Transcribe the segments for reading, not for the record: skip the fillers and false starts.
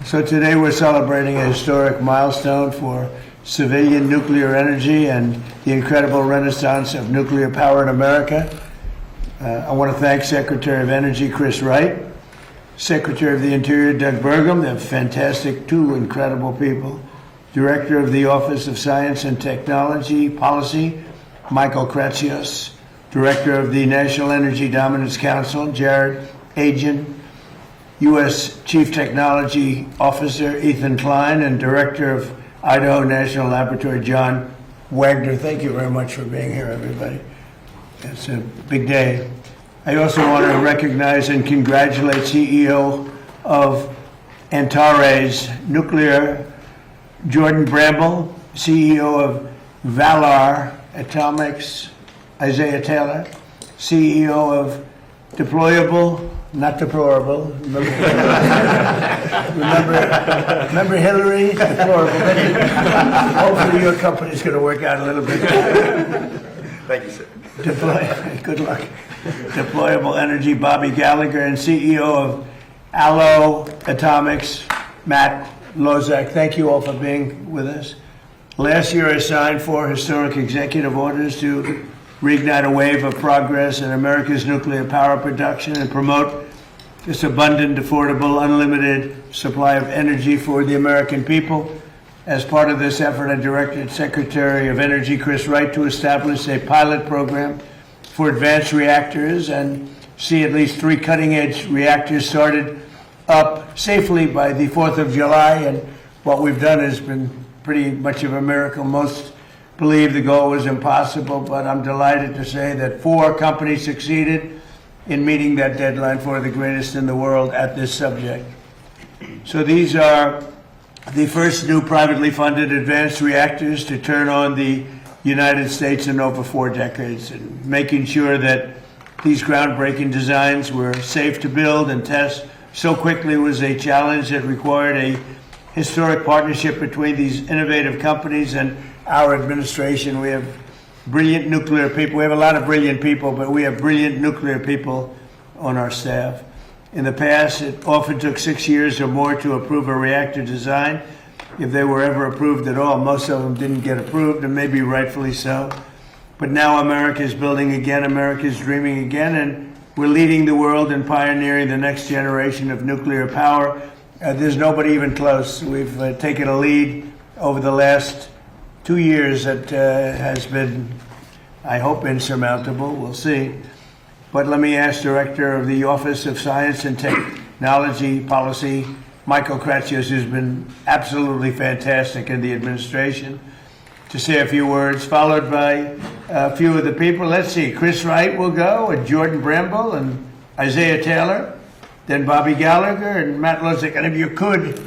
So today we're celebrating a historic milestone for civilian nuclear energy and the incredible renaissance of nuclear power in America. I want to thank Secretary of Energy Chris Wright, Secretary of the Interior Doug Burgum, they're fantastic, two incredible people, Director of the Office of Science and Technology Policy, Michael Kratsios, Director of the National Energy Dominance Council, Jared Agin, U.S. Chief Technology Officer Ethan Klein, and Director of Idaho National Laboratory, John Wagner. Thank you very much for being here, everybody. It's a big day. I also want to recognize and congratulate CEO of Antares Nuclear, Jordan Bramble, CEO of Valar Atomics, Isaiah Taylor, CEO of Deployable, not deplorable. Remember Hillary? Deplorable. Hopefully your company's going to work out a little bit. Thank you, sir. Good luck. Deployable Energy, Bobby Gallagher, and CEO of Aalo Atomics, Matt Lozak. Thank you all for being with us. Last year I signed 4 historic executive orders to reignite a wave of progress in America's nuclear power production and promote this abundant, affordable, unlimited supply of energy for the American people. As part of this effort, I directed Secretary of Energy Chris Wright to establish a pilot program for advanced reactors and see at least 3 cutting-edge reactors started up safely by the 4th of July. And what we've done has been pretty much of a miracle. Most believe the goal was impossible, but I'm delighted to say that 4 companies succeeded in meeting that deadline for the greatest in the world at this subject. So these are the first new privately funded advanced reactors to turn on the United States in over 4 decades, and making sure that these groundbreaking designs were safe to build and test so quickly was a challenge that required a historic partnership between these innovative companies and our administration. We have brilliant nuclear people. We have a lot of brilliant people, but we have brilliant nuclear people on our staff. In the past, it often took 6 years or more to approve a reactor design, if they were ever approved at all. Most of them didn't get approved, and maybe rightfully so. But now America is building again, America is dreaming again, and we're leading the world and pioneering the next generation of nuclear power. There's nobody even close. We've taken a lead over the last 2 years that has been, I hope, insurmountable. We'll see. But let me ask Director of the Office of Science and Technology Policy, Michael Kratsios, who's been absolutely fantastic in the administration, to say a few words, followed by a few of the people. Let's see, Chris Wright will go, and Jordan Bramble, and Isaiah Taylor, then Bobby Gallagher, and Matt Lozak. And if you could,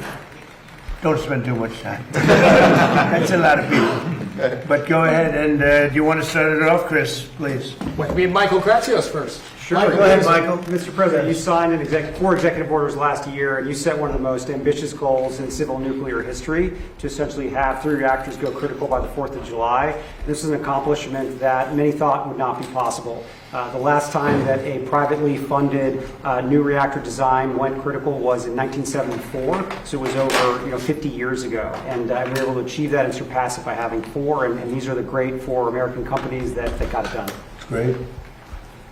don't spend too much time. That's a lot of people. But go ahead, and do you want to start it off, Chris, please? We have Michael Kratsios first. Sure. Go ahead, Michael. Mr. President, you signed 4 executive orders last year, and you set one of the most ambitious goals in civil nuclear history to essentially have 3 reactors go critical by the 4th of July. This is an accomplishment that many thought would not be possible. The last time that a privately funded new reactor design went critical was in 1974, so it was over 50 years ago. And we were able to achieve that and surpass it by having 4, and these are the great 4 American companies that got it done. That's great.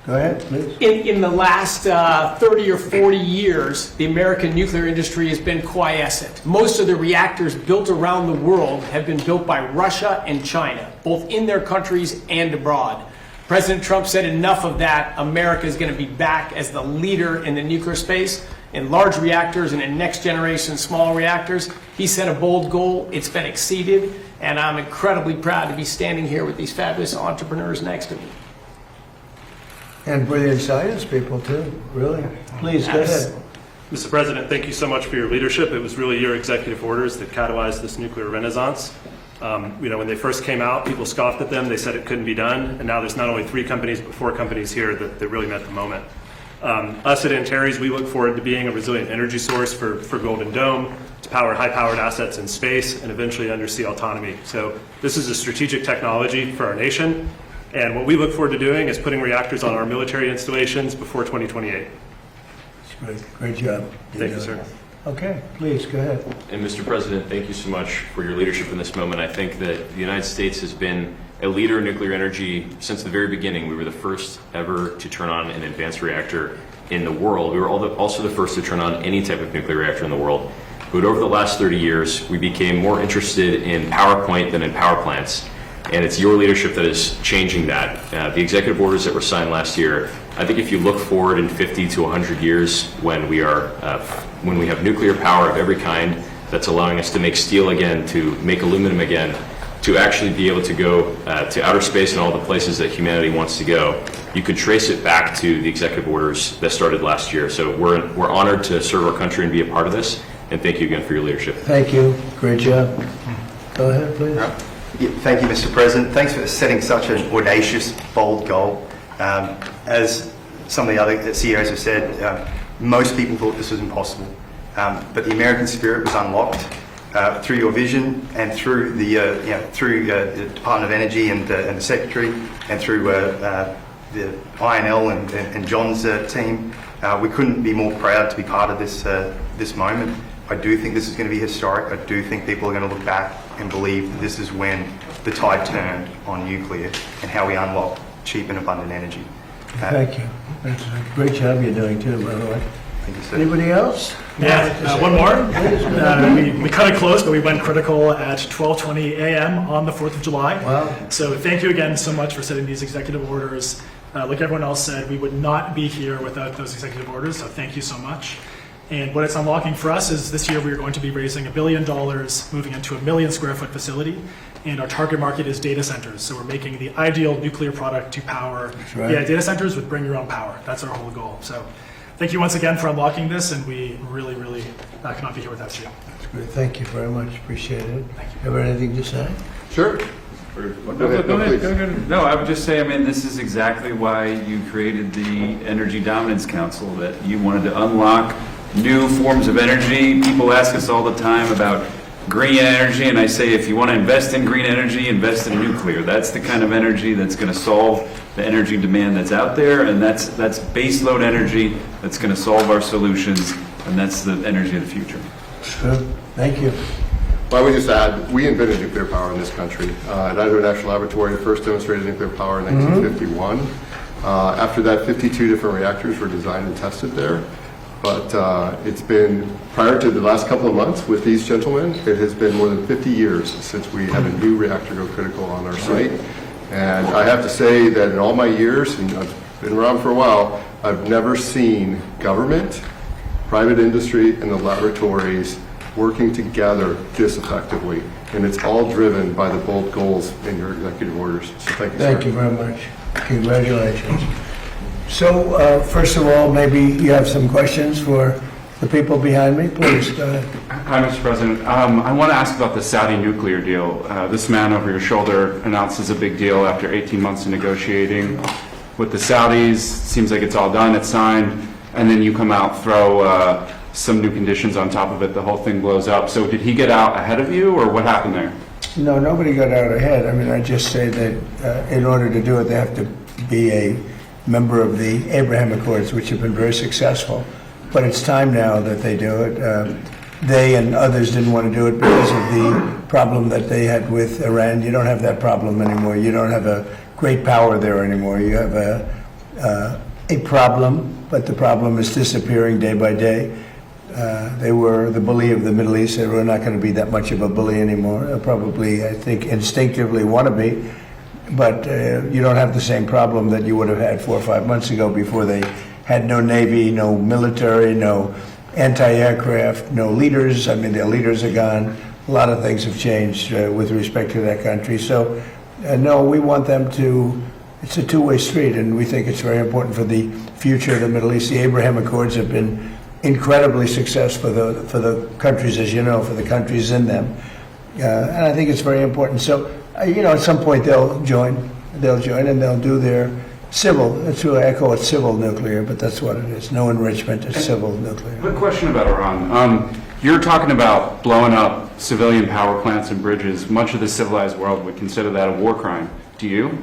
Go ahead, please. In the last 30 or 40 years, the American nuclear industry has been quiescent. Most of the reactors built around the world have been built by Russia and China, both in their countries and abroad. President Trump said enough of that. America is going to be back as the leader in the nuclear space, in large reactors and in next generation small reactors. He set a bold goal. It's been exceeded, and I'm incredibly proud to be standing here with these fabulous entrepreneurs next to me. And brilliant science people, too, really. Please, go ahead. Mr. President, thank you so much for your leadership. It was really your executive orders that catalyzed this nuclear renaissance. When they first came out, people scoffed at them. They said it couldn't be done. And now there's not only 3 companies, but 4 companies here that really met the moment. Us at Antares, we look forward to being a resilient energy source for Golden Dome, to power high-powered assets in space, and eventually undersea autonomy. So this is a strategic technology for our nation. And what we look forward to doing is putting reactors on our military installations before 2028. Great job. Thank you, sir. Okay, please, go ahead. And Mr. President, thank you so much for your leadership in this moment. I think that the United States has been a leader in nuclear energy since the very beginning. We were the first ever to turn on an advanced reactor in the world. We were also the first to turn on any type of nuclear reactor in the world. But over the last 30 years, we became more interested in PowerPoint than in power plants. And it's your leadership that is changing that. The executive orders that were signed last year, I think if you look forward in 50 to 100 years when we have nuclear power of every kind that's allowing us to make steel again, to make aluminum again, to actually be able to go to outer space and all the places that humanity wants to go, you could trace it back to the executive orders that started last year. So we're honored to serve our country and be a part of this. And thank you again for your leadership. Thank you. Great job. Go ahead, please. Yeah, thank you, Mr. President. Thanks for setting such an audacious, bold goal. As some of the other CEOs have said, most people thought this was impossible. But the American spirit was unlocked through your vision and through the Department of Energy and the Secretary and through the INL and John's team. We couldn't be more proud to be part of this moment. I do think this is going to be historic. I do think people are going to look back and believe that this is when the tide turned on nuclear and how we unlock cheap and abundant energy. Thank you. That's a great job you're doing too, by the way. Thank you, sir. Anybody else? Yeah, one more. We cut it close, but we went critical at 12:20 a.m. on the 4th of July. Wow. So thank you again so much for setting these executive orders. Like everyone else said, we would not be here without those executive orders, so thank you so much. And what it's unlocking for us is this year we are going to be raising $1 billion, moving into a 1 million square foot facility, and our target market is data centers. So we're making the ideal nuclear product to power right. data centers with bring your own power. That's our whole goal. So thank you once again for unlocking this, and we really, really cannot be here without you. That's great. Thank you very much. Appreciate it. Thank you. Have anything to say? Sure. No, I would just say, I mean, this is exactly why you created the Energy Dominance Council, that you wanted to unlock new forms of energy. People ask us all the time about green energy, and I say, if you want to invest in green energy, invest in nuclear. That's the kind of energy that's going to solve the energy demand that's out there, and that's baseload energy that's going to solve our solutions, and that's the energy of the future. Good. Thank you. Well, I would just add, we invented nuclear power in this country. At Idaho National Laboratory, first demonstrated nuclear power in 1951. After that, 52 different reactors were designed and tested there. But it's been, prior to the last couple of months with these gentlemen, it has been more than 50 years since we had a new reactor go critical on our site. And I have to say that in all my years, and I've been around for a while, I've never seen government, private industry, and the laboratories working together this effectively. And it's all driven by the bold goals in your executive orders. So thank you, sir. Thank you very much. Congratulations. So, first of all, maybe you have some questions for the people behind me. Please, go ahead. Hi, Mr. President. I want to ask about the Saudi nuclear deal. This man over your shoulder announces a big deal after 18 months of negotiating with the Saudis. Seems like it's all done, it's signed, and then you come out, throw some new conditions on top of it, the whole thing blows up. So did he get out ahead of you, or what happened there? No, nobody got out ahead. I mean, I just say that in order to do it, they have to be a member of the Abraham Accords, which have been very successful. But it's time now that they do it. They and others didn't want to do it because of the problem that they had with Iran. You don't have that problem anymore. You don't have a great power there anymore. You have a problem, but the problem is disappearing day by day. They were the bully of the Middle East. They were not going to be that much of a bully anymore. They'll probably, I think, instinctively want to be. But you don't have the same problem that you would have had 4 or 5 months ago before they had no Navy, no military, no anti-aircraft, no leaders. I mean, their leaders are gone. A lot of things have changed with respect to that country. So, no, we want them to, it's a two-way street, and we think it's very important for the future of the Middle East. The Abraham Accords have been incredibly successful for the countries, as you know, for the countries in them. And I think it's very important. So, at some point they'll join and they'll do their civil, it's true, I call it civil nuclear, but that's what it is. No enrichment, it's civil nuclear. Quick question about Iran. You're talking about blowing up civilian power plants and bridges. Much of the civilized world would consider that a war crime. Do you?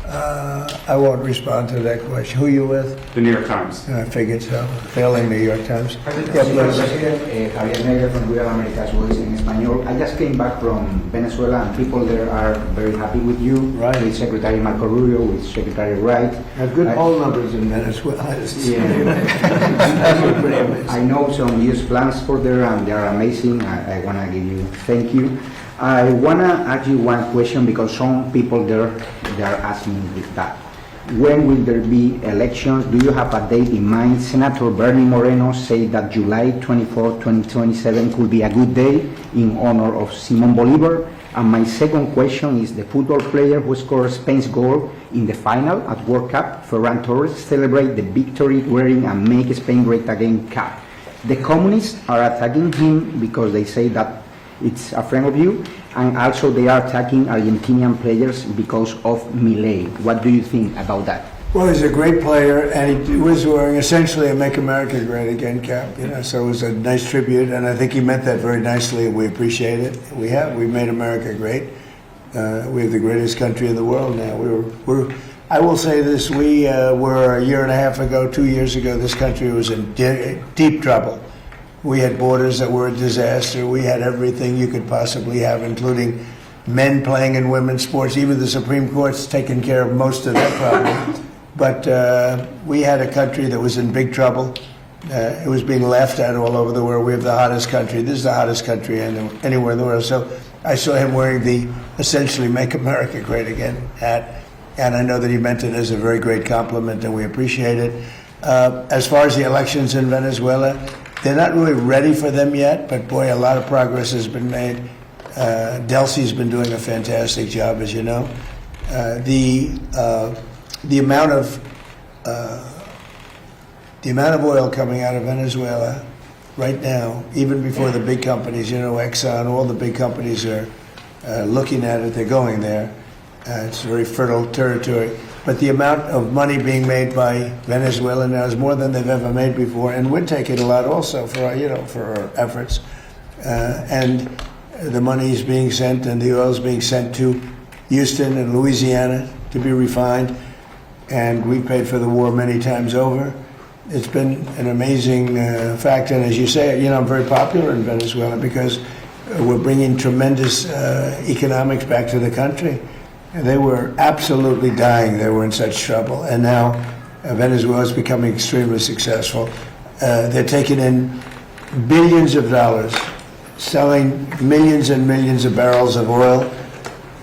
I won't respond to that question. Who are you with? The New York Times. I figured so. Failing New York Times. Yeah, Señor please. President, Javier Negra from Real America's Voice in Español. I just came back from Venezuela and people there are very happy with you. Right. With Secretary Marco Rubio, with Secretary Wright. Have good poll numbers in Venezuela. I know some youth plans for there and they are amazing. I want to give you thank you. I want to ask you one question because some people there, they are asking with that. When will there be elections? Do you have a date in mind? Senator Bernie Moreno said that July 24, 2027 could be a good day in honor of Simón Bolívar. And my second question is the football player who scored Spain's goal in the final at World Cup, Ferran Torres, celebrate the victory wearing a Make Spain Great Again cap. The communists are attacking him because they say that it's a friend of you, and also they are attacking Argentinian players because of Milei. What do you think about that? Well, he's a great player, and he was wearing essentially a Make America Great Again cap, so it was a nice tribute, and I think he meant that very nicely, and we appreciate it. We've made America great. We have the greatest country in the world now. I will say this, we were a year and a half ago, 2 years ago, this country was in deep trouble. We had borders that were a disaster. We had everything you could possibly have, including men playing in women's sports. Even the Supreme Court's taken care of most of that problem. But we had a country that was in big trouble. It was being laughed at all over the world. We have the hottest country. This is the hottest country anywhere in the world. So I saw him wearing the essentially Make America Great Again hat. And I know that he meant it as a very great compliment, and we appreciate it. As far as the elections in Venezuela, they're not really ready for them yet, but boy, a lot of progress has been made. Delcy's been doing a fantastic job, as you know. The amount of oil coming out of Venezuela right now, even before the big companies, Exxon, all the big companies are looking at it. They're going there. It's very fertile territory. But the amount of money being made by Venezuela now is more than they've ever made before, and we're taking a lot also for our efforts. And the money is being sent, and the oil is being sent to Houston and Louisiana to be refined. And we paid for the war many times over. It's been an amazing fact, and as you say, I'm very popular in Venezuela because we're bringing tremendous economics back to the country. They were absolutely dying. They were in such trouble. And now Venezuela is becoming extremely successful. They're taking in billions of dollars, selling millions and millions of barrels of oil,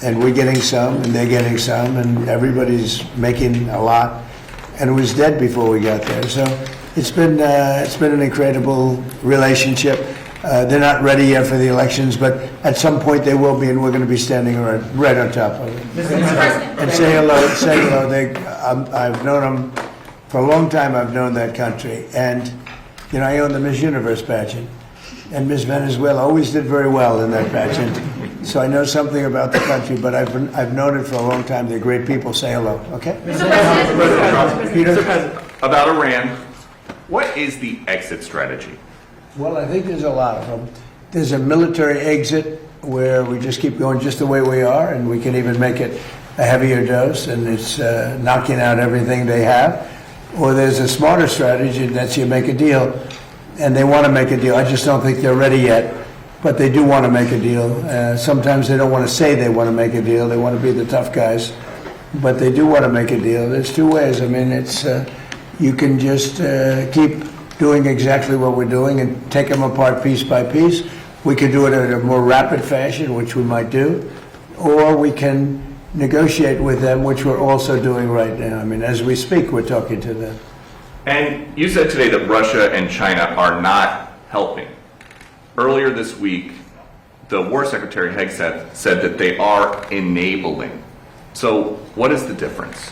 and we're getting some, and they're getting some, and everybody's making a lot. And it was dead before we got there. So it's been an incredible relationship. They're not ready yet for the elections, but at some point they will be, and we're going to be standing right on top of it. And say hello. I've known them for a long time. I've known that country, and I own the Miss Universe pageant, and Miss Venezuela always did very well in that pageant. So I know something about the country, but I've known it for a long time. They're great people. Say hello, okay? Mr. President, Peter? about Iran, what is the exit strategy? Well, I think there's a lot of them. There's a military exit where we just keep going just the way we are, and we can even make it a heavier dose, and it's knocking out everything they have. Or there's a smarter strategy, and that's you make a deal, and they want to make a deal. I just don't think they're ready yet, but they do want to make a deal. Sometimes they don't want to say they want to make a deal. They want to be the tough guys, but they do want to make a deal. There's two ways. I mean, it's you can just keep doing exactly what we're doing and take them apart piece by piece. We could do it in a more rapid fashion, which we might do, or we can negotiate with them, which we're also doing right now. I mean, as we speak, we're talking to them. And you said today that Russia and China are not helping. Earlier this week, the War Secretary Hegseth said that they are enabling. So what is the difference?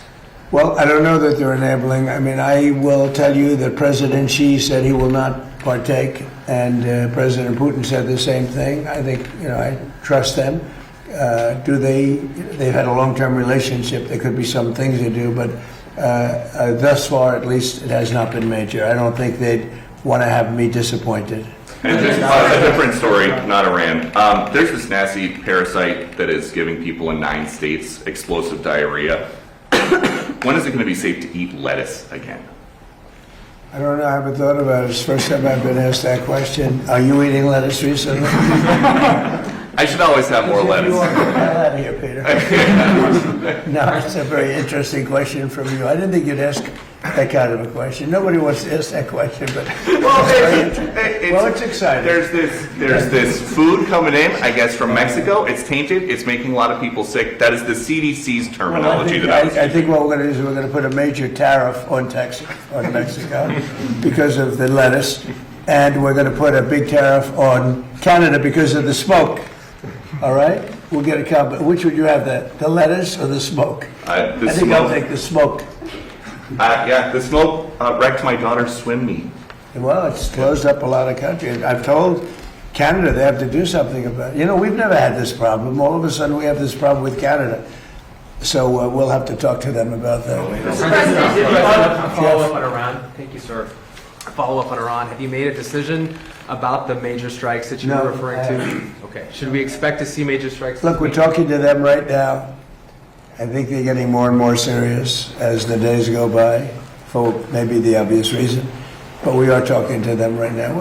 Well, I don't know that they're enabling. I mean, I will tell you that President Xi said he will not partake, and President Putin said the same thing. I think, I trust them. They've had a long-term relationship. There could be some things they do, but thus far, at least, it has not been major. I don't think they'd want to have me disappointed. And just a different story, not Iran. There's this nasty parasite that is giving people in 9 states explosive diarrhea. When is it going to be safe to eat lettuce again? I don't know, I haven't thought about it. It's the first time I've been asked that question. Are you eating lettuce recently? I should always have more You lettuce. want to get the hell out of here, Peter. No, it's a very interesting question from you. I didn't think you'd ask that kind of a question. Nobody wants to ask that question, but well, it's exciting. There's this food coming in, I guess, from Mexico. It's tainted. It's making a lot of people sick. That is the CDC's terminology that I was I think what we're going to do is we're going to put a major tariff on Mexico because of the lettuce, and we're going to put a big tariff on Canada because of the smoke. All right? We'll get a comment. Which would you have, the lettuce or the smoke? I think I'll take the smoke. Yeah, the smoke wrecked my daughter's swim meet. Well, it's closed up a lot of countries. I've told Canada they have to do something about it. You know, we've never had this problem. All of a sudden we have this problem with Canada. So we'll have to talk to them about that. Mr. President, follow up on Iran. Thank you, sir. Follow up on Iran. Have you made a decision about the major strikes that you were referring to? Okay. Should we expect to see major strikes? Look, we're talking to them right now. I think they're getting more and more serious as the days go by, for maybe the obvious reason. But we are talking to them right now.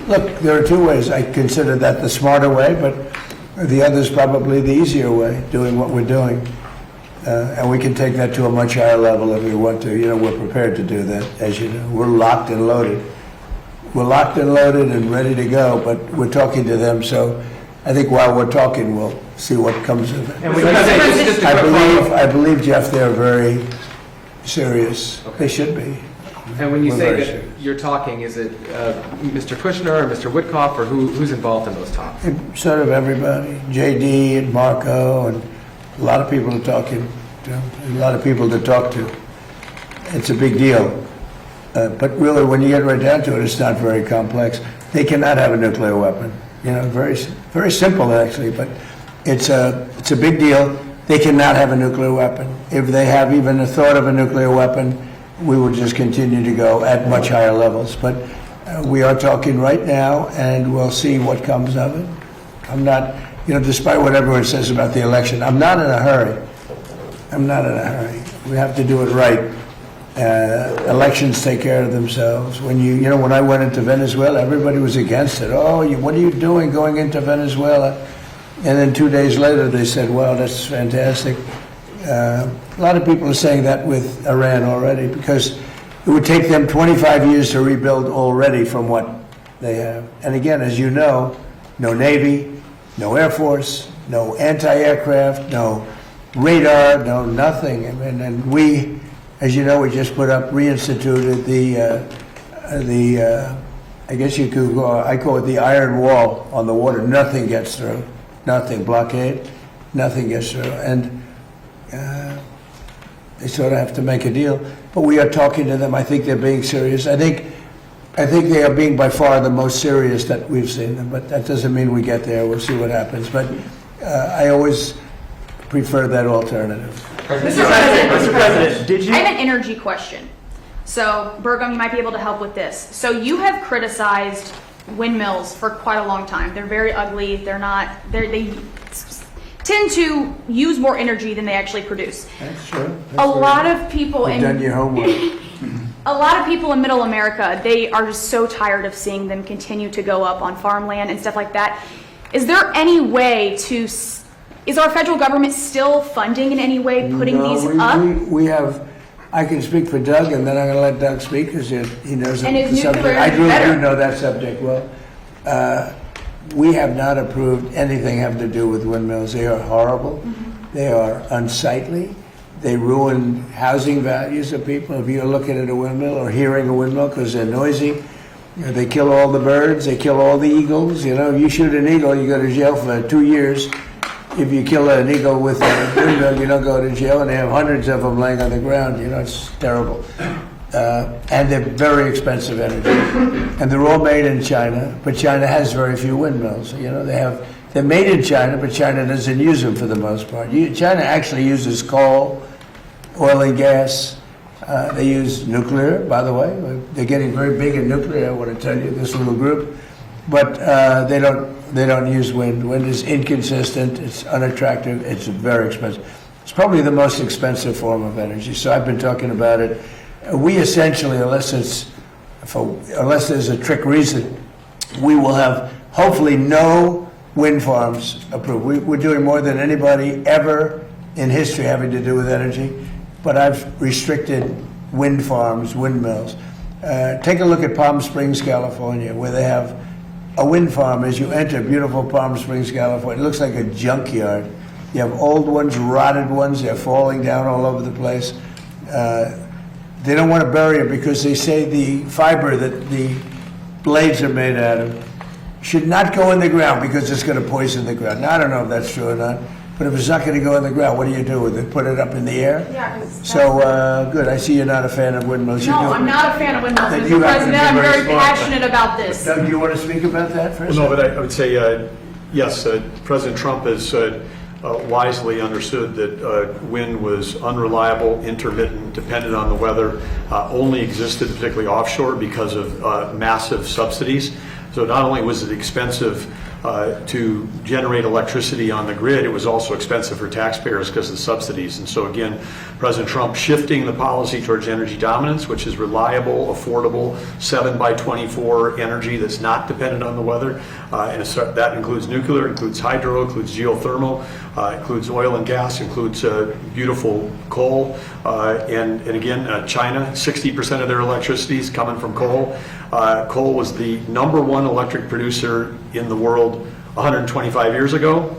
Look, there are two ways. I consider that the smarter way, but the other is probably the easier way, doing what we're doing. And we can take that to a much higher level if we want to. You know, we're prepared to do that, as you know. We're locked and loaded. We're locked and loaded and ready to go, but we're talking to them. So I think while we're talking, we'll see what comes of it. And when you say, just a quick follow-up. I believe, Jeff, they're very serious. They should be. And when you We're say very that serious. you're talking, is it Mr. Kushner or Mr. Witkoff, or who's involved in those talks? Sort of everybody, JD and Marco, and a lot of people are talking to, a lot of people to talk to. It's a big deal. But really, when you get right down to it, it's not very complex. They cannot have a nuclear weapon. You know, very, very simple actually, but it's a big deal. They cannot have a nuclear weapon. If they have even a thought of a nuclear weapon, we will just continue to go at much higher levels. But we are talking right now, and we'll see what comes of it. I'm not, you know, despite what everyone says about the election, I'm not in a hurry. I'm not in a hurry. We have to do it right. Elections take care of themselves. When you know, when I went into Venezuela, everybody was against it. Oh, what are you doing going into Venezuela? And then 2 days later, they said, "Wow, that's fantastic." A lot of people are saying that with Iran already, because it would take them 25 years to rebuild already from what they have. And again, as you know, no Navy, no Air Force, no anti-aircraft, no radar, no nothing. And we, as you know, we just reinstituted the I guess you could I call it the iron wall on the water. Nothing gets through. Nothing. Blockade. Nothing gets through. And they sort of have to make a deal. But we are talking to them. I think they're being serious. I think they are being by far the most serious that we've seen them. But that doesn't mean we get there. We'll see what happens. But I always prefer that alternative. Mr. President, did you? I have an energy question. So, Burgum, you might be able to help with this. So, you have criticized windmills for quite a long time. They're very ugly. They tend to use more energy than they actually produce. That's true. A lot of people You've done your homework. A lot of people in Middle America, they are just so tired of seeing them continue to go up on farmland and stuff like that. Is there any way to? Is our federal government still funding in any way putting these up? We have. I can speak for Doug, and then I'm going to let Doug speak because he knows And the is subject. nuclear I do better? know that subject well. We have not approved anything having to do with windmills. They are horrible. Mm-hmm. They are unsightly. They ruin housing values of people. If you're looking at a windmill or hearing a windmill because they're noisy, you know, they kill all the birds. They kill all the eagles. You know, you shoot an eagle, you go to jail for 2 years. If you kill an eagle with a windmill, you don't go to jail, and they have hundreds of them laying on the ground. You know, it's terrible. And they're very expensive energy. And they're all made in China, but China has very few windmills. You know, they're made in China, but China doesn't use them for the most part. China actually uses coal, oil and gas. They use nuclear, by the way. They're getting very big in nuclear, I want to tell you, this little group. But they don't use wind. Wind is inconsistent, it's unattractive, it's very expensive. It's probably the most expensive form of energy, so I've been talking about it. We essentially, unless there's a trick reason, we will have hopefully no wind farms approved. We're doing more than anybody ever in history having to do with energy, but I've restricted wind farms, windmills. Take a look at Palm Springs, California, where they have a wind farm. As you enter beautiful Palm Springs, California, it looks like a junkyard. You have old ones, rotted ones, they're falling down all over the place. They don't want to bury it because they say the fiber that the blades are made out of should not go in the ground because it's going to poison the ground. Now, I don't know if that's true or not, but if it's not going to go in the ground, what do you do with it? Put it up in the air? Yeah, 'cause So, good. I see you're not a fan of windmills. No, I'm not a fan of windmills, Then Mr. you happen to be President. I'm very very smart. passionate about this. Doug, do you want to speak about that for a No, second? but I would say, yes, President Trump has wisely understood that wind was unreliable, intermittent, dependent on the weather, only existed particularly offshore because of massive subsidies. So not only was it expensive to generate electricity on the grid, it was also expensive for taxpayers because of the subsidies. And so again, President Trump shifting the policy towards energy dominance, which is reliable, affordable, 7x24 energy that's not dependent on the weather. And that includes nuclear, includes hydro, includes geothermal, includes oil and gas, includes beautiful coal. And again, China, 60% of their electricity is coming from coal. Coal was the #1 electric producer in the world 125 years ago,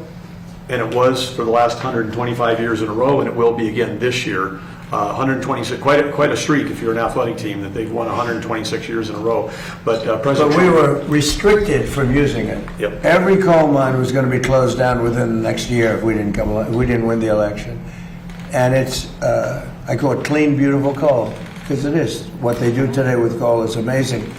and it was for the last 125 years in a row, and it will be again this year. 126, quite a streak if you're an athletic team that they've won 126 years in a row. But President But we Trump, were restricted from using it. Yep. Every coal mine was going to be closed down within the next year if we didn't win the election. And it's, I call it clean, beautiful coal, because it is. What they do today with coal is amazing.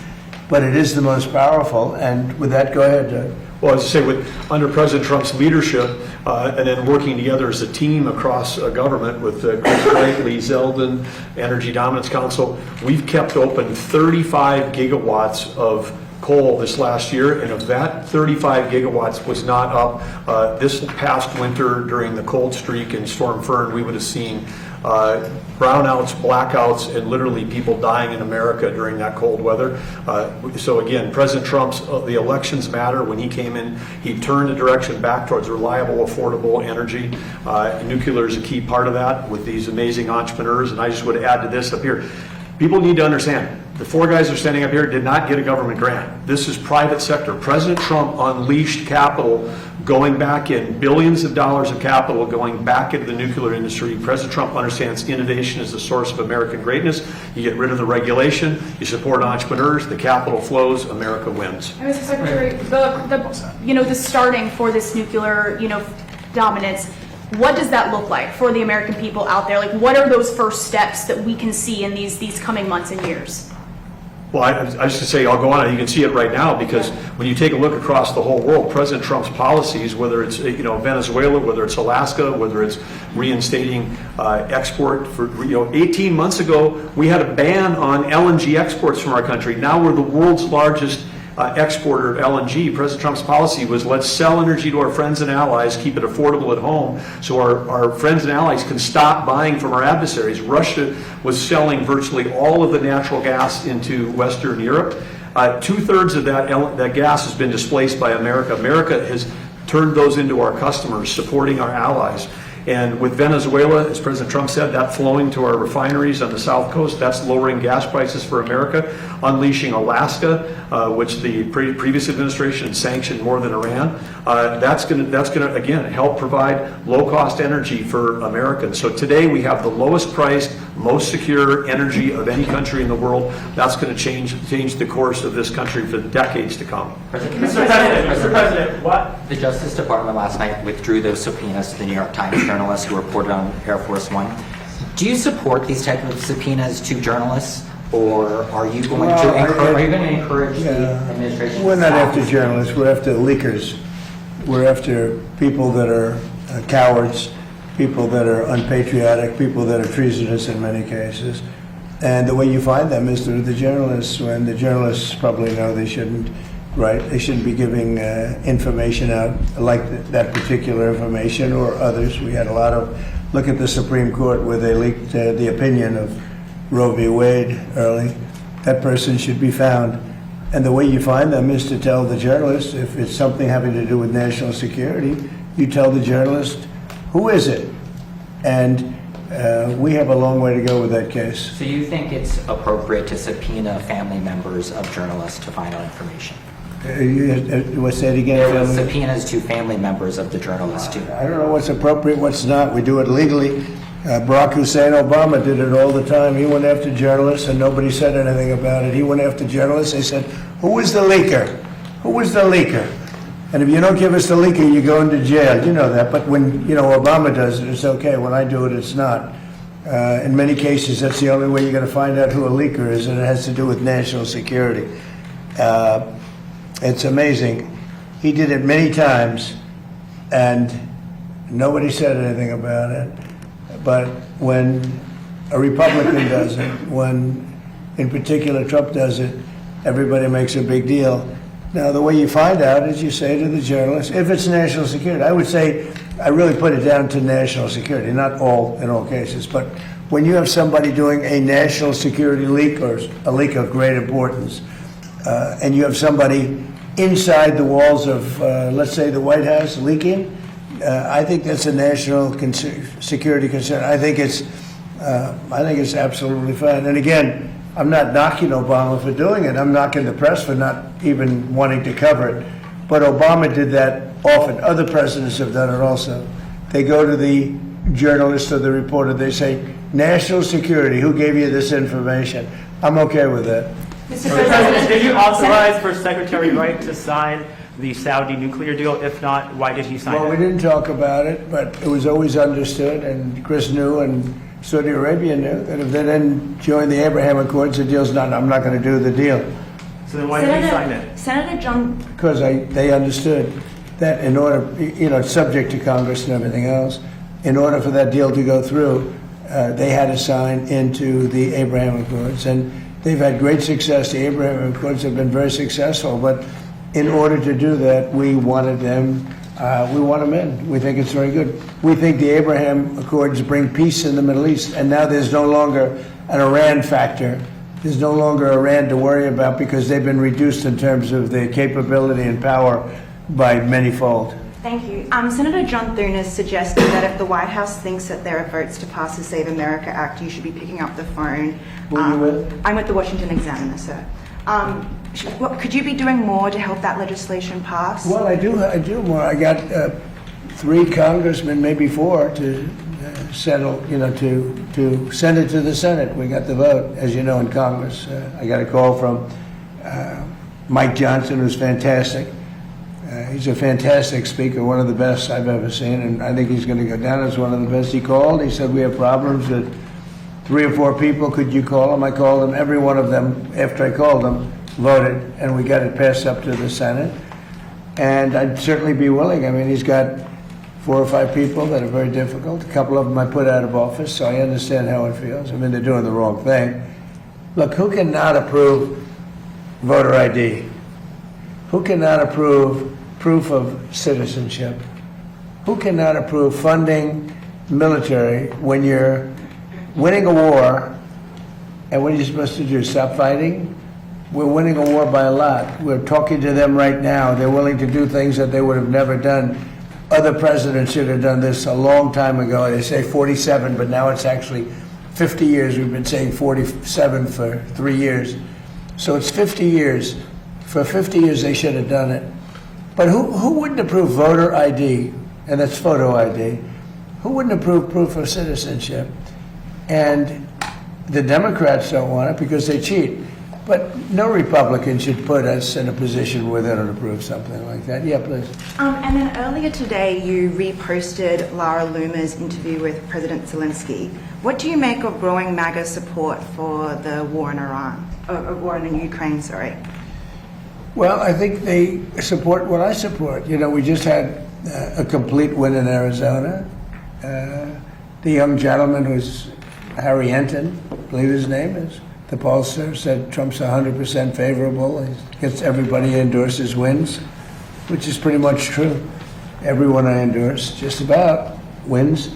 But it is the most powerful, and with that, go ahead, Doug. well, as I say, under President Trump's leadership, and then working together as a team across government with Chris Wright, Lee Zeldin, Energy Dominance Council, we've kept open 35 gigawatts of coal this last year, and of that, 35 gigawatts was not up. This past winter during the cold streak and Storm Fern, we would have seen brownouts, blackouts, and literally people dying in America during that cold weather. So again, President Trump's, the elections matter. When he came in, he turned the direction back towards reliable, affordable energy. Nuclear is a key part of that with these amazing entrepreneurs. And I just would add to this up here. People need to understand, the four guys that are standing up here did not get a government grant. This is private sector. President Trump unleashed capital going back in, billions of dollars of capital going back into the nuclear industry. President Trump understands innovation is the source of American greatness. You get rid of the regulation, you support entrepreneurs, the capital flows, America wins. And Mr. Secretary, the starting for this nuclear, dominance, what does that look like for the American people out there? Like, what are those first steps that we can see in these coming months and years? Well, I was just to say, I'll go on, you can see it right now, because when you take a look across the whole world, President Trump's policies, whether it's Venezuela, whether it's Alaska, whether it's reinstating export for 18 months ago, we had a ban on LNG exports from our country. Now we're the world's largest exporter of LNG. President Trump's policy was, let's sell energy to our friends and allies, keep it affordable at home, so our friends and allies can stop buying from our adversaries. Russia was selling virtually all of the natural gas into Western Europe. 2/3 of that gas has been displaced by America. America has turned those into our customers, supporting our allies. And with Venezuela, as President Trump said, that flowing to our refineries on the South Coast, that's lowering gas prices for America. Unleashing Alaska, which the previous administration sanctioned more than Iran, that's going to again help provide low-cost energy for Americans. So today we have the lowest priced, most secure energy of any country in the world. That's going to change the course of this country for decades to come. Mr. President, what? The Justice Department last night withdrew those subpoenas to the New York Times journalists who reported on Air Force One. Do you support these types of subpoenas to journalists, or are you going to encourage the administration? We're not after journalists, we're after leakers. We're after people that are cowards, people that are unpatriotic, people that are treasonous in many cases. And the way you find them is through the journalists, when the journalists probably know they shouldn't write, they shouldn't be giving information out like that particular information or others. We had a lot of look at the Supreme Court where they leaked the opinion of Roe v. Wade early. That person should be found. And the way you find them is to tell the journalist, if it's something having to do with national security, you tell the journalist, who is it? And we have a long way to go with that case. So you think it's appropriate to subpoena family members of journalists to find out information? What's that again? There were subpoenas to family members of the journalists too. I don't know what's appropriate, what's not. We do it legally. Barack Hussein Obama did it all the time. He went after journalists and nobody said anything about it. He went after journalists. They said, who was the leaker? Who was the leaker? And if you don't give us the leaker, you go into jail. You know that. But when, Obama does it, it's okay. When I do it, it's not. In many cases, that's the only way you're going to find out who a leaker is, and it has to do with national security. It's amazing. He did it many times, and nobody said anything about it. But when a Republican does it, when in particular Trump does it, everybody makes a big deal. Now, the way you find out is you say to the journalist, if it's national security, I would say, I really put it down to national security, not in all cases, but when you have somebody doing a national security leak or a leak of great importance, and you have somebody inside the walls of, let's say, the White House leaking, I think that's a national security concern. I think it's absolutely fine. And again, I'm not knocking Obama for doing it. I'm knocking the press for not even wanting to cover it. But Obama did that often. Other presidents have done it also. They go to the journalist or the reporter. They say, national security, who gave you this information? I'm okay with that. Mr. President, did you authorize for Secretary Wright to sign the Saudi nuclear deal? If not, why did he sign it? Well, we didn't talk about it, but it was always understood, and Chris knew, and Saudi Arabia knew, that if they didn't join the Abraham Accords, the deal's not, I'm not going to do the deal. So then why did he sign it? Senator John... Because they understood that in order, it's subject to Congress and everything else, in order for that deal to go through, they had to sign into the Abraham Accords. And they've had great success. The Abraham Accords have been very successful, but in order to do that, we wanted them, we want them in. We think it's very good. We think the Abraham Accords bring peace in the Middle East, and now there's no longer an Iran factor. There's no longer Iran to worry about because they've been reduced in terms of their capability and power by manyfold. Thank you. Senator John Thune has suggested that if the White House thinks that there are votes to pass the Save America Act, you should be picking up the phone. Who are you with? I'm with the Washington Examiner, sir. Could you be doing more to help that legislation pass? Well, I do more. I got 3 congressmen, maybe 4, to settle, to send it to the Senate. We got the vote, as you know, in Congress. I got a call from Mike Johnson, who's fantastic. He's a fantastic speaker, one of the best I've ever seen, and I think he's going to go down as one of the best. He called. He said, we have problems with 3 or 4 people. Could you call them? I called them. Every one of them, after I called them, voted, and we got it passed up to the Senate. And I'd certainly be willing. I mean, he's got 4 or 5 people that are very difficult. A couple of them I put out of office, so I understand how it feels. I mean, they're doing the wrong thing. Look, who cannot approve voter ID? Who cannot approve proof of citizenship? Who cannot approve funding military when you're winning a war, and what are you supposed to do, stop fighting? We're winning a war by a lot. We're talking to them right now. They're willing to do things that they would have never done. Other presidents should have done this a long time ago. They say 47, but now it's actually 50 years. We've been saying 47 for 3 years. So it's 50 years. For 50 years, they should have done it. But who wouldn't approve voter ID, and that's photo ID? Who wouldn't approve proof of citizenship? And the Democrats don't want it because they cheat. But no Republican should put us in a position where they don't approve something like that. Yeah, please. And then earlier today, you reposted Lara Loomer's interview with President Zelensky. What do you make of growing MAGA support for the war in war in Ukraine, sorry? Well, I think they support what I support. We just had a complete win in Arizona. The young gentleman who's Harry Enton, I believe his name is, the pollster said Trump's 100% favorable. He gets everybody endorses wins, which is pretty much true. Everyone I endorse, just about, wins.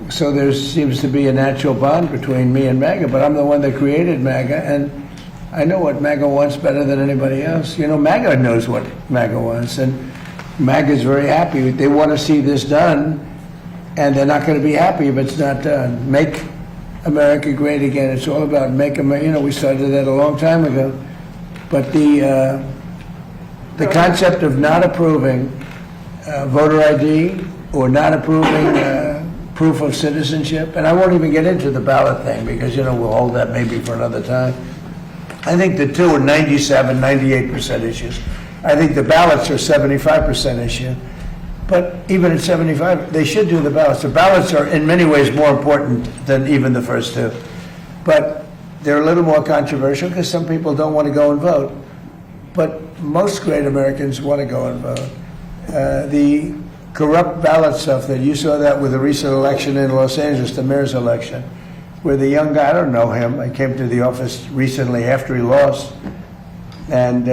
So there seems to be a natural bond between me and MAGA, but I'm the one that created MAGA, and I know what MAGA wants better than anybody else. You know, MAGA knows what MAGA wants, and MAGA is very happy. They want to see this done, and they're not going to be happy if it's not done. Make America great again. It's all about make America. You know, we started that a long time ago. But the concept of not approving voter ID or not approving proof of citizenship, and I won't even get into the ballot thing because, you know, we'll hold that maybe for another time. I think the two are 97, 98% issues. I think the ballots are 75% issue. But even at 75, they should do the ballots. The ballots are in many ways more important than even the first two. But they're a little more controversial because some people don't want to go and vote. But most great Americans want to go and vote. The corrupt ballot stuff that you saw that with the recent election in Los Angeles, the mayor's election, where the young guy, I don't know him, I came to the office recently after he lost, and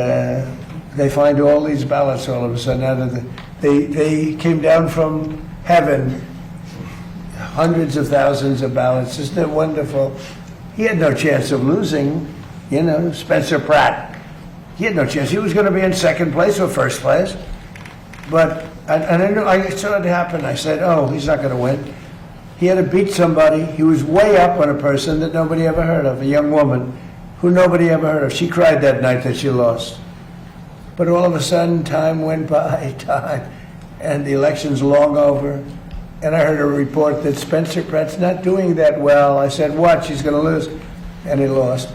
they find all these ballots all of a sudden out of the, they came down from heaven, hundreds of thousands of ballots. Isn't it wonderful? He had no chance of losing, you know, Spencer Pratt. He had no chance. He was going to be in second place or first place. But I saw it happen. I said, oh, he's not going to win. He had to beat somebody. He was way up on a person that nobody ever heard of, a young woman who nobody ever heard of. She cried that night that she lost. But all of a sudden, time went by, and the election's long over. And I heard a report that Spencer Pratt's not doing that well. I said, watch, he's going to lose. And he lost.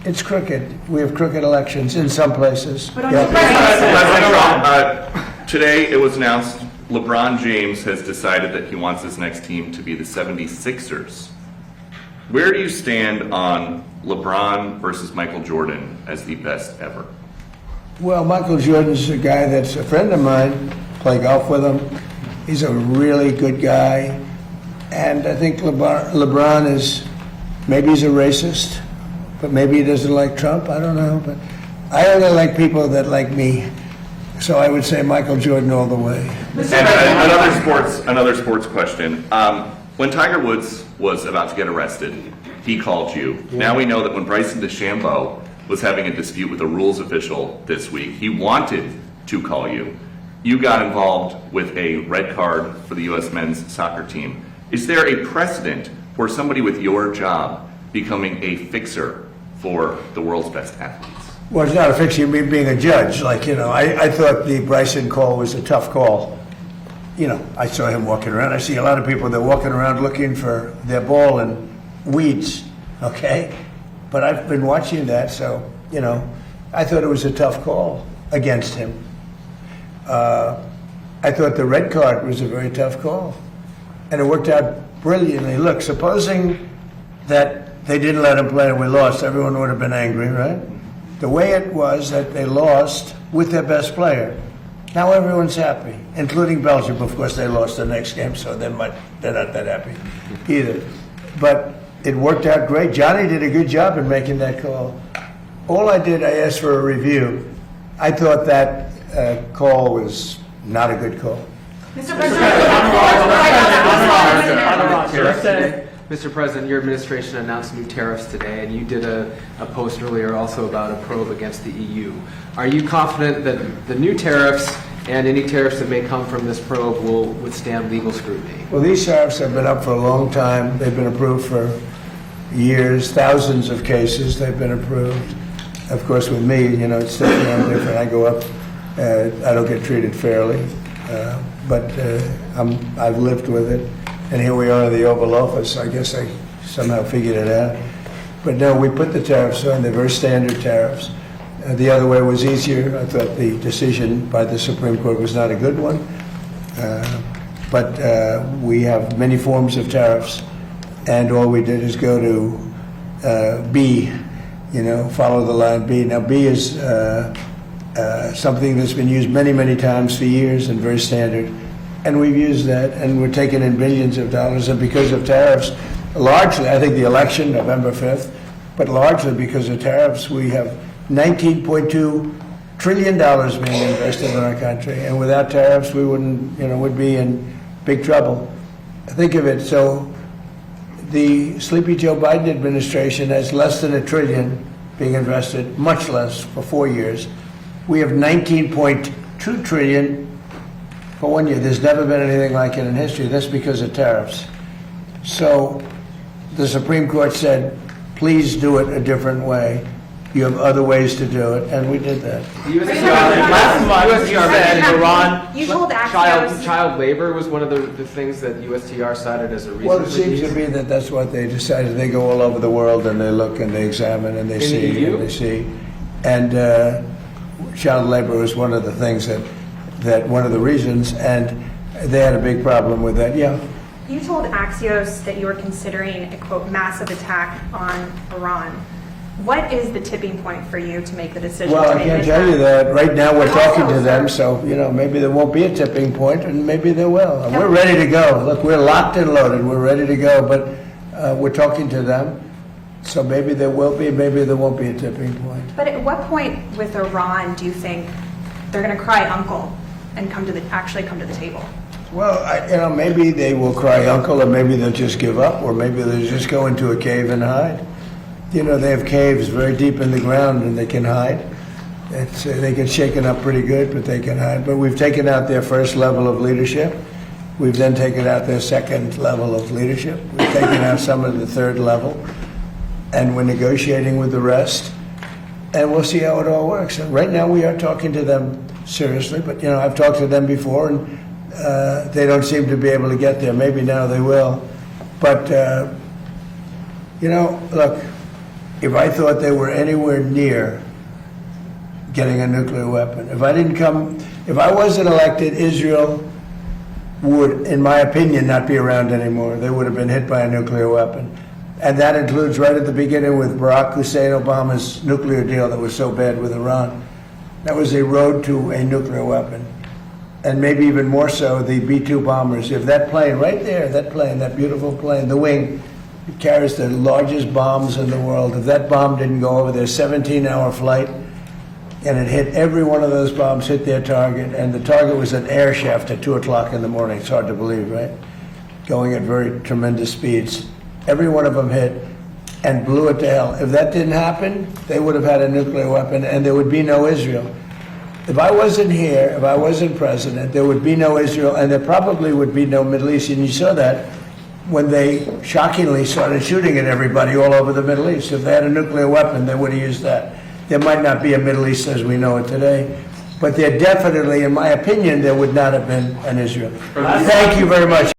It's crooked. We have crooked elections in some places. But President Trump, today it was announced LeBron James has decided that he wants his next team to be the 76ers. Where do you stand on LeBron versus Michael Jordan as the best ever? Well, Michael Jordan's a guy that's a friend of mine. Play golf with him. He's a really good guy. And I think LeBron is, maybe he's a racist, but maybe he doesn't like Trump. I don't know. But I only like people that like me. So I would say Michael Jordan all the way. And another sports question. When Tiger Woods was about to get arrested, he called you. Yeah. Now we know that when Bryson DeChambeau was having a dispute with a rules official this week, he wanted to call you. You got involved with a red card for the U.S. men's soccer team. Is there a precedent for somebody with your job becoming a fixer for the world's best athletes? Well, it's not a fix. You mean being a judge. Like, you know, I thought the Bryson call was a tough call. You know, I saw him walking around. I see a lot of people that are walking around looking for their ball in weeds, okay? But I've been watching that, so, you know, I thought it was a tough call against him. I thought the red card was a very tough call. And it worked out brilliantly. Look, supposing that they didn't let him play and we lost, everyone would have been angry, right? The way it was that they lost with their best player. Now everyone's happy, including Belgium. Of course, they lost the next game, so they're not that happy either. But it worked out great. Johnny did a good job in making that call. All I did, I asked for a review. I thought that call was not a good call. Mr. President, your administration announced new tariffs today, and you did a post earlier also about a probe against the EU. Are you confident that the new tariffs and any tariffs that may come from this probe will withstand legal scrutiny? Well, these tariffs have been up for a long time. They've been approved for years, thousands of cases they've been approved. Of course, with me, you know, it's different. I go up, I don't get treated fairly, but I've lived with it. And here we are in the Oval Office. I guess I somehow figured it out. But no, we put the tariffs on. They're very standard tariffs. The other way was easier. I thought the decision by the Supreme Court was not a good one. But we have many forms of tariffs. And all we did is go to B, you know, follow the line B. Now, B is something that's been used many, many times for years and very standard. And we've used that, and we're taking in billions of dollars. And because of tariffs, largely, I think the election, November 5th, but largely because of tariffs, we have $19.2 trillion being invested in our country. And without tariffs, we wouldn't, you know, would be in big trouble. Think of it. So the sleepy Joe Biden administration has less than $1 trillion being invested, much less for 4 years. We have 19.2 trillion for 1 year. There's never been anything like it in history. That's because of tariffs. So the Supreme Court said, please do it a different way. You have other ways to do it, and we did that. Last month, you said Iran, You told Axios. child labor was one of the things that USTR cited as a reason. Well, it for seems these. to be that that's what they decided. They go all over the world and they look and they examine and they In the see EU? and they see. And child labor was one of the things that one of the reasons, and they had a big problem with that. Yeah. You told Axios that you were considering a, quote, massive attack on Iran. What is the tipping point for you to make the decision Well, to I make can't an tell you attack? that. Right now, we're But talking also, to them, sir- so, maybe there won't be a tipping point, and maybe there will. And we're ready to go. Look, we're locked and loaded. We're ready to go, but we're talking to them. So maybe there will be, maybe there won't be a tipping point. But at what point with Iran do you think they're going to cry uncle and actually come to the table? Well, maybe they will cry uncle, or maybe they'll just give up, or maybe they'll just go into a cave and hide. They have caves very deep in the ground, and they can hide. They get shaken up pretty good, but they can hide. But we've taken out their first level of leadership. We've then taken out their second level of leadership. We've taken out some of the third level, and we're negotiating with the rest. And we'll see how it all works. And right now, we are talking to them seriously, but I've talked to them before, and they don't seem to be able to get there. Maybe now they will. But, look, if I thought they were anywhere near getting a nuclear weapon, if I wasn't elected, Israel would, in my opinion, not be around anymore. They would have been hit by a nuclear weapon. And that includes right at the beginning with Barack Hussein Obama's nuclear deal that was so bad with Iran. That was a road to a nuclear weapon. And maybe even more so, the B-2 bombers. If that plane right there, that beautiful plane, the wing, it carries the largest bombs in the world. If that bomb didn't go over their 17-hour flight, and it hit every one of those bombs, hit their target, and the target was an air shaft at 2 o'clock in the morning. It's hard to believe, right? Going at very tremendous speeds. Every one of them hit and blew it to hell. If that didn't happen, they would have had a nuclear weapon, and there would be no Israel. If I wasn't here, if I wasn't president, there would be no Israel, and there probably would be no Middle East. And you saw that when they shockingly started shooting at everybody all over the Middle East. If they had a nuclear weapon, they would have used that. There might not be a Middle East as we know it today, but there definitely, in my opinion, there would not have been an Israel. Thank you very much.